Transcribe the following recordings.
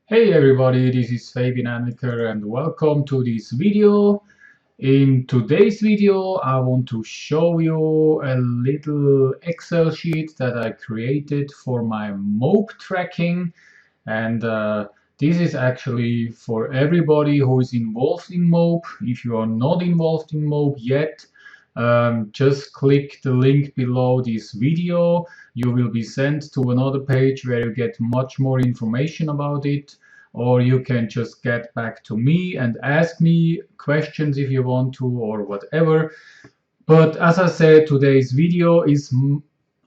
Hey everybody, this is Fabian Anliker and welcome to this video. In today's video, I want to show you a little Excel sheet that I created for my MOBE tracking. And this is actually for everybody who is involved in MOBE. If you are not involved in MOBE yet, just click the link below this video. You will be sent to another page where you get much more information about it, or you can just get back to me and ask me questions if you want to, or whatever. But as I said, today's video is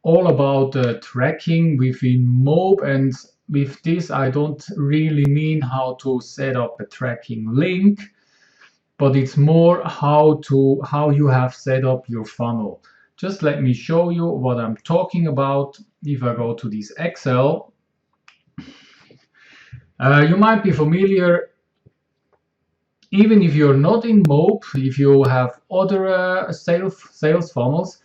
all about tracking within MOBE, and with this I don't really mean how to set up a tracking link, but it's more how you have set up your funnel. Just let me show you what I'm talking about. If I go to this Excel, you might be familiar, even if you're not in MOBE, if you have other sales funnels.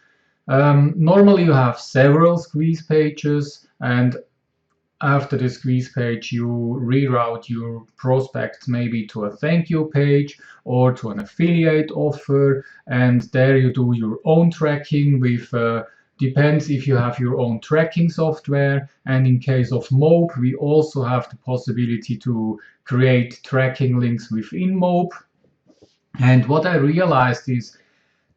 Normally you have several squeeze pages, and after the squeeze page you reroute your prospects maybe to a thank you page or to an affiliate offer, and there you do your own tracking with depends if you have your own tracking software. And in case of MOBE, we also have the possibility to create tracking links within MOBE. And what I realized is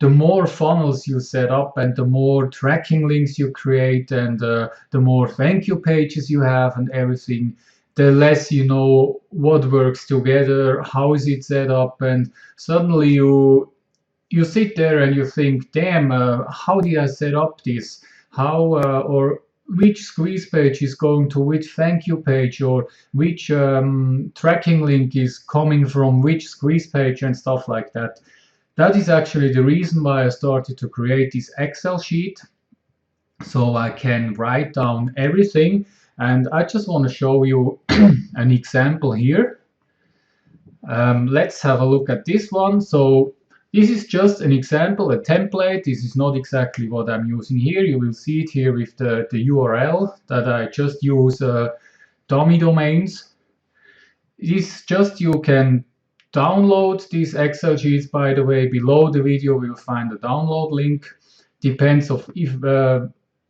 the more funnels you set up and the more tracking links you create and the more thank you pages you have and everything, the less you know what works together, how is it set up, and suddenly you sit there and you think, damn, how did I set up this? How or which squeeze page is going to which thank you page, or which tracking link is coming from which squeeze page, and stuff like that. That is actually the reason why I started to create this Excel sheet, so I can write down everything. And I just want to show you an example here. Let's have a look at this one. So this is just an example, a template. This is not exactly what I'm using here. You will see it here with the URL that I just use dummy domains. This just, you can download these Excel sheets. By the way, below the video you'll find a download link. Depends of if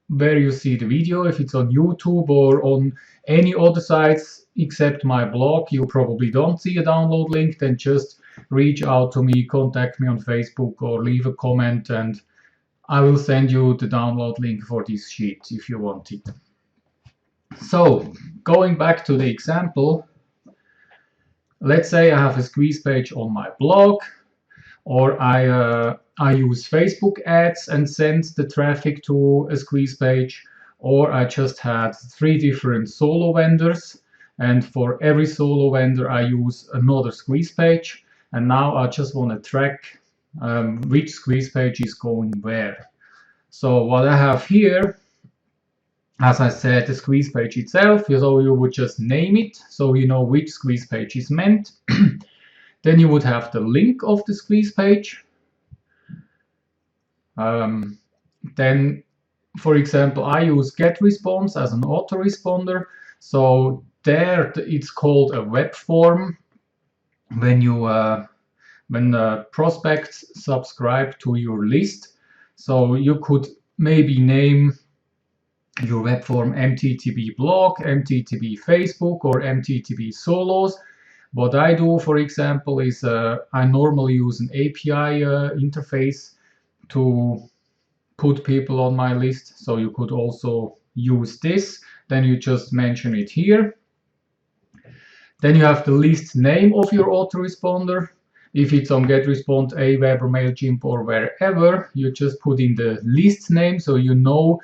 where you see the video. If it's on YouTube or on any other sites except my blog, you probably don't see a download link. Then just reach out to me, contact me on Facebook, or leave a comment, and I will send you the download link for this sheet if you want it. So going back to the example, let's say I have a squeeze page on my blog, or I use Facebook ads and send the traffic to a squeeze page, or I just had 3 different solo vendors, and for every solo vendor I use another squeeze page, and now I just want to track which squeeze page is going where. So what I have here, as I said, the squeeze page itself, so you would just name it so you know which squeeze page is meant. Then you would have the link of the squeeze page. Then, for example, I use GetResponse as an autoresponder. So there it's called a web form when you when prospects subscribe to your list. So you could maybe name your web form MTTB blog, MTTB Facebook, or MTTB solos. What I do, for example, is I normally use an API interface to put people on my list. So you could also use this. Then you just mention it here. Then you have the list name of your autoresponder. If it's on GetResponse, Aweber, or MailChimp, or wherever, you just put in the list name so you know.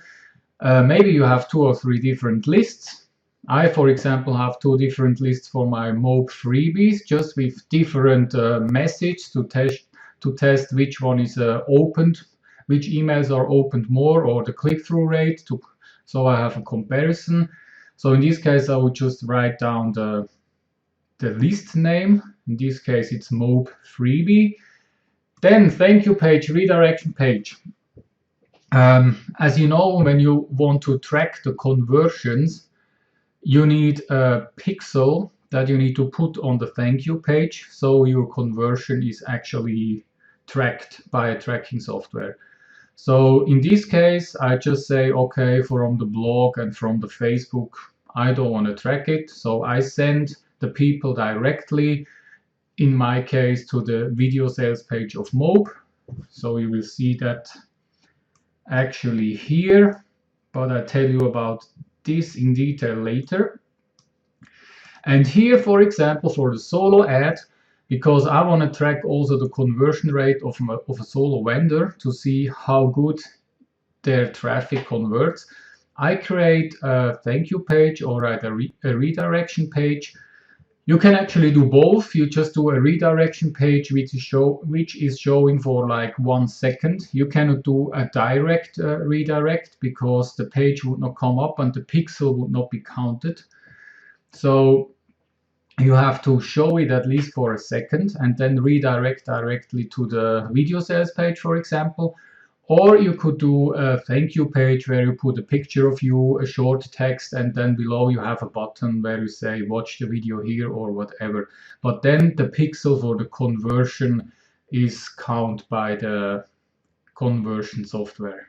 Maybe you have 2 or 3 different lists. I, for example, have 2 different lists for my MOBE freebies, just with different messages to test which one is opened, which emails are opened more, or the click-through rate, so I have a comparison. So in this case, I would just write down the list name. In this case, it's MOBE freebie. Then thank you page, redirection page. As you know, when you want to track the conversions, you need a pixel that you need to put on the thank you page, so your conversion is actually tracked by a tracking software. So in this case, I just say, okay, from the blog and from the Facebook, I don't want to track it. So I send the people directly, in my case, to the video sales page of MOBE. So you will see that actually here, but I'll tell you about this in detail later. And here, for example, for the solo ad, because I want to track also the conversion rate of a solo vendor to see how good their traffic converts, I create a thank you page or a redirection page. You can actually do both. You just do a redirection page which is showing for like 1 second. You cannot do a direct redirect because the page would not come up and the pixel would not be counted. So you have to show it at least for a second and then redirect directly to the video sales page, for example. Or you could do a thank you page where you put a picture of you, a short text, and then below you have a button where you say watch the video here or whatever. But then the pixel for the conversion is counted by the conversion software.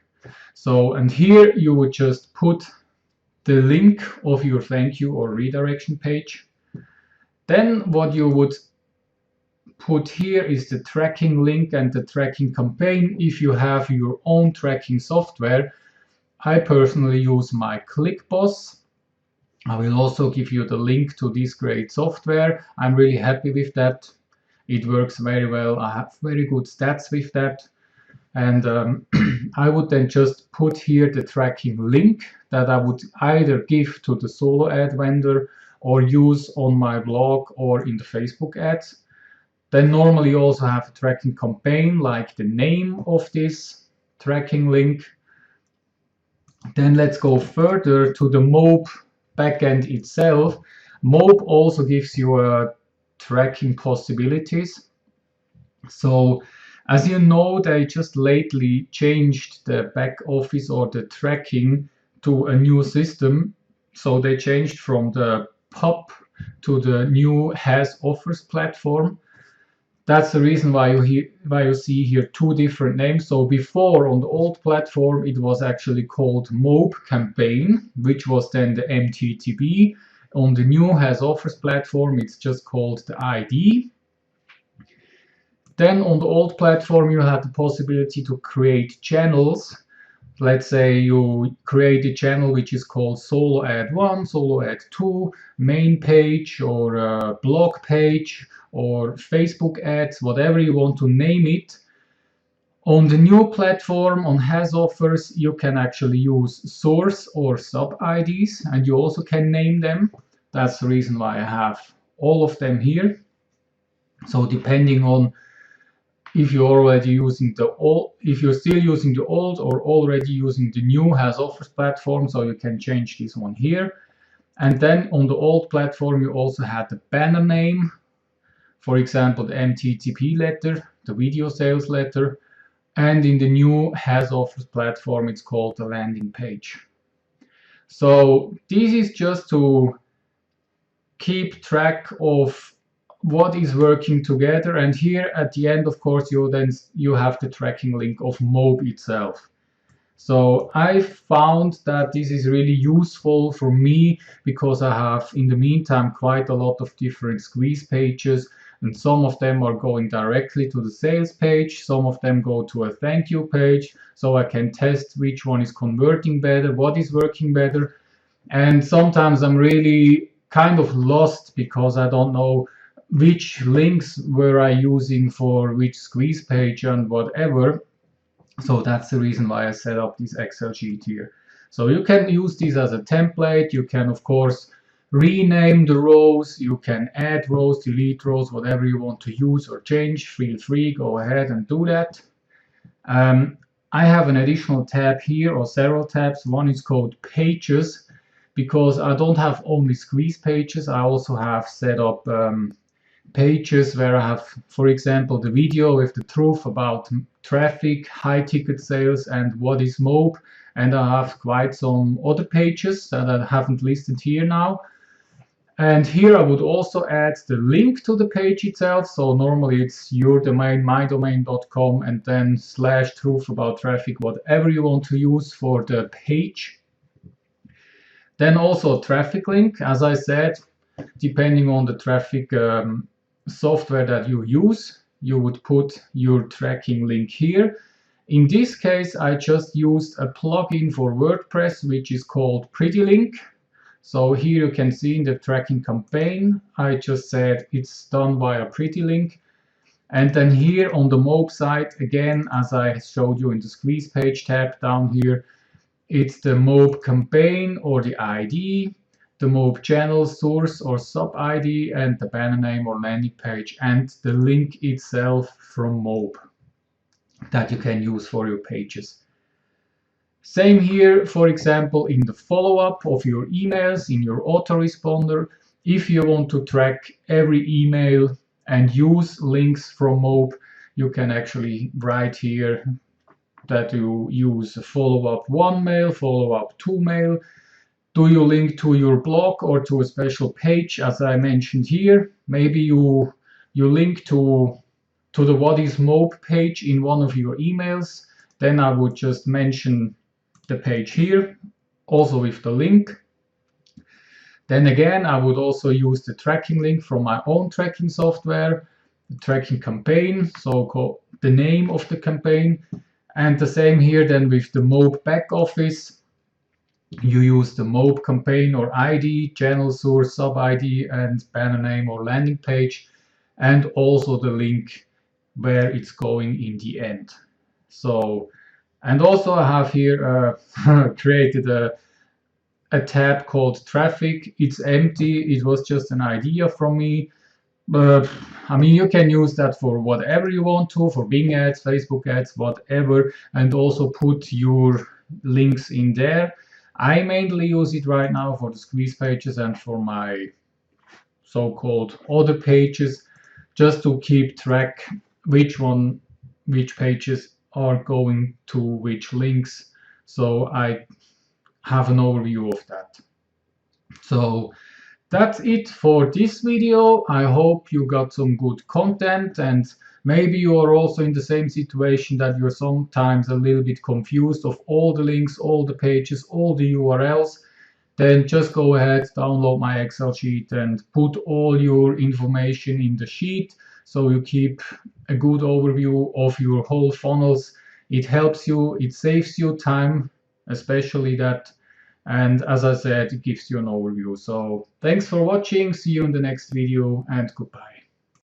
So, and here you would just put the link of your thank you or redirection page. Then what you would put here is the tracking link and the tracking campaign if you have your own tracking software. I personally use my ClickBoss. I will also give you the link to this great software. I'm really happy with that. It works very well. I have very good stats with that. And I would then just put here the tracking link that I would either give to the solo ad vendor or use on my blog or in the Facebook ads. Then normally you also have a tracking campaign, like the name of this tracking link. Then let's go further to the MOBE backend itself. MOBE also gives you tracking possibilities. So as you know, they just lately changed the back office or the tracking to a new system. So they changed from the PUB to the new Has Offers platform. That's the reason why you see here 2 different names. So before, on the old platform, it was actually called MOBE Campaign, which was then the MTTB. On the new Has Offers platform, it's just called the ID. Then on the old platform, you had the possibility to create channels. Let's say you create a channel which is called Solo Ad 1, Solo Ad 2, main page, or a blog page, or Facebook ads, whatever you want to name it. On the new platform, on Has Offers, you can actually use source or sub IDs, and you also can name them. That's the reason why I have all of them here. So depending on if you're already using the old, if you're still using the old or already using the new Has Offers platform, so you can change this one here. And then on the old platform, you also had the banner name, for example, the MTTP letter, the video sales letter, and in the new Has Offers platform, it's called the landing page. So this is just to keep track of what is working together, and here at the end, of course, you have the tracking link of MOBE itself. So I found that this is really useful for me because I have in the meantime quite a lot of different squeeze pages, and some of them are going directly to the sales page, some of them go to a thank you page, so I can test which one is converting better, what is working better. And sometimes I'm really kind of lost because I don't know which links were I using for which squeeze page and whatever. So that's the reason why I set up this Excel sheet here. So you can use this as a template. You can, of course, rename the rows. You can add rows, delete rows, whatever you want to use or change. Feel free, go ahead and do that. I have an additional tab here, or several tabs. One is called Pages, because I don't have only squeeze pages. I also have set up pages where I have, for example, the video with the truth about traffic, high ticket sales, and what is MOBE. And I have quite some other pages that I haven't listed here now. And here I would also add the link to the page itself. So normally it's your domain, mydomain.com, and then /truth about traffic, whatever you want to use for the page. Then also a traffic link, as I said, depending on the traffic software that you use, you would put your tracking link here. In this case, I just used a plugin for WordPress, which is called PrettyLink. So here you can see in the tracking campaign, I just said it's done via PrettyLink. And then here on the MOBE site, again, as I showed you in the squeeze page tab down here, it's the MOBE campaign or the ID, the MOBE channel source or sub ID, and the banner name or landing page, and the link itself from MOBE that you can use for your pages. Same here, for example, in the follow-up of your emails, in your autoresponder. If you want to track every email and use links from MOBE, you can actually write here that you use follow-up 1 mail, follow-up 2 mail. Do you link to your blog or to a special page, as I mentioned here? Maybe you link to the What is MOBE page in one of your emails. Then I would just mention the page here, also with the link. Then again, I would also use the tracking link from my own tracking software, the tracking campaign, so called the name of the campaign. And the same here then with the MOBE back office. You use the MOBE campaign or ID, channel source, sub ID, and banner name or landing page, and also the link where it's going in the end. So, and also I have here created a tab called traffic. It's empty. It was just an idea from me. But I mean, you can use that for whatever you want to, for Bing ads, Facebook ads, whatever, and also put your links in there. I mainly use it right now for the squeeze pages and for my so-called other pages, just to keep track which pages are going to which links. So I have an overview of that. So that's it for this video. I hope you got some good content, and maybe you are also in the same situation that you're sometimes a little bit confused of all the links, all the pages, all the URLs. Then just go ahead, download my Excel sheet and put all your information in the sheet so you keep a good overview of your whole funnels. It helps you, it saves you time, especially that. And as I said, it gives you an overview. So thanks for watching. See you in the next video, and goodbye.